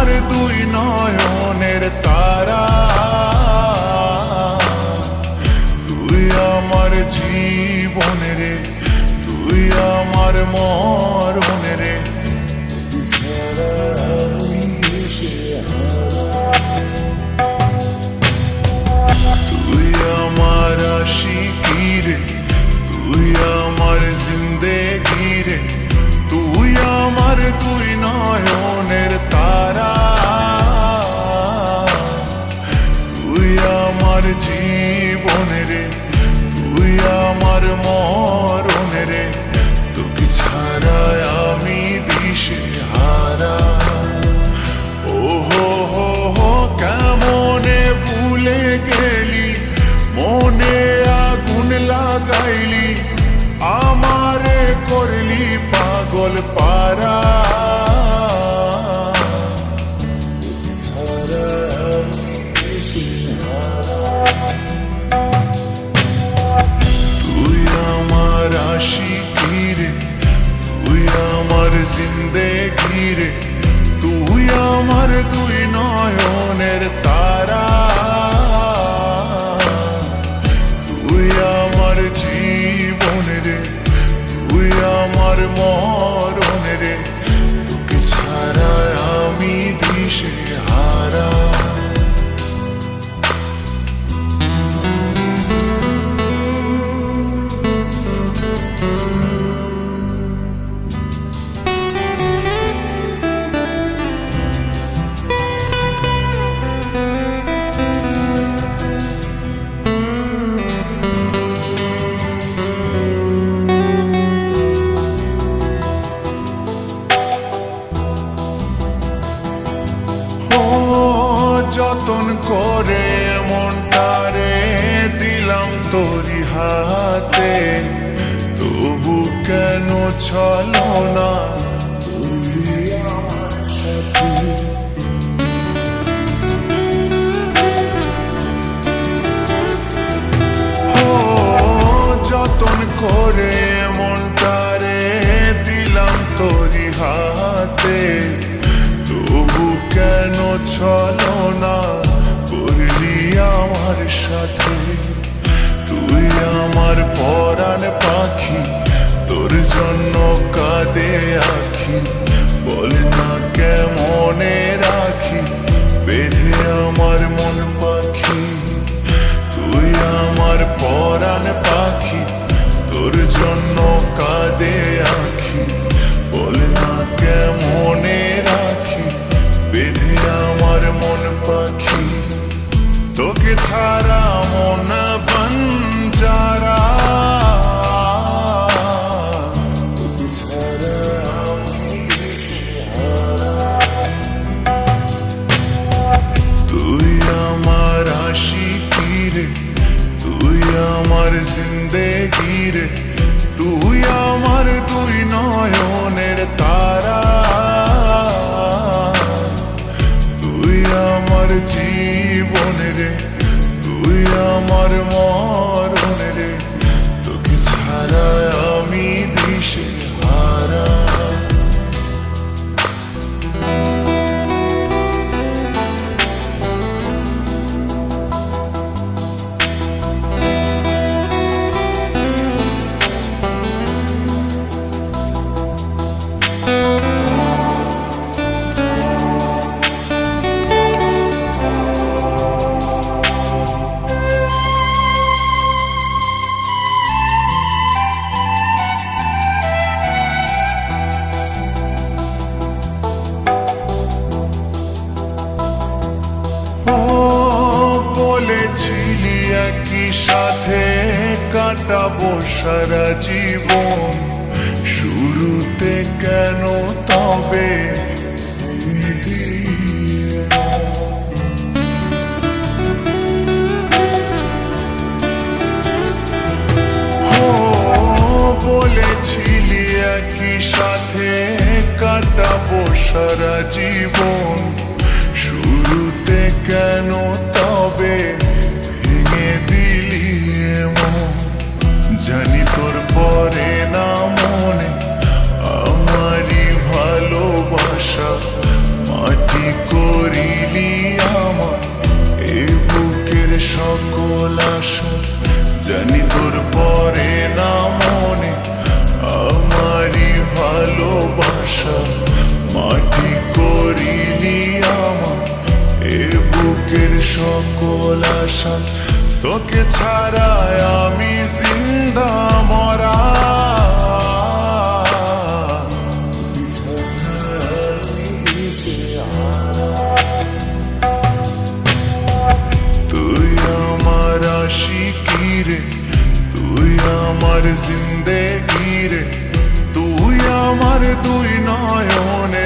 আমার দুই নয়নের তারা, তুই আমার জীবন রে, তুই আমার মরণ রে। তুই আমার আশিকি রে, তুই আমার জিন্দেগি রে, তুই আমার দুই নয়নের তারা, তুই আমার জীবন রে, তুই আমার মরণ রে। তোকে ছাড়া আমি দিশে হারা। ও হো হো হো কেমনে ভুলে গেলি, মনে আগুন লাগাইলি, আমারে করলি পাগল পারা। তুই আমার আশিকি রে, তুই আমার জিন্দেগি রে, তুই আমার দুই নয়নের তারা, তুই আমার জীবন রে, তুই আমার মরণ রে। তোকে ছাড়া আমি দিশে হারা। যতন করে মনটারে দিলাম তোরি হাতে, তবু কেন চলো না তুই আমার সাথে। যতন করে মনটারে দিলাম তোরি হাতে, তবু কেন চলো না করলি আমার সাথে। তুই আমার পরাণ পাখি, তোর জন্য কাঁদে আখি, বল না কেমনে রাখি বেঁধে আমার মন পাখি। তুই আমার পরাণ পাখি, তোর জন্য কাঁদে আখি, বল না কেমনে রাখি বেঁধে আমার মন পাখি। তোকে ছাড়া মন বঞ্জারা, তোকে ছাড়া আমি হারা। তুই আমার আশিকি রে, তুই আমার জিন্দেগি রে, তুই আমার দুই নয়নের তারা, তুই আমার জীবন রে, তুই আমার মরণ রে। তোকে ছাড়া আমি দিশে হারা। বলেছিলি একই সাথে কাটাবো সারা জীবন, শুরুতে কেন তবে বলেছিলি একই সাথে কাটাবো সারা জীবন, শুরুতে কেন তবে ভেঙে দিলি মন। জানি তোর পরে না মনে আমারই ভালোবাসা সকল আশা, তোকে ছাড়ায় আমি জিন্দা মরা। তুই আমার আশিকি রে, তুই আমার জিন্দেগি রে, তুই আমার দুই নয়নে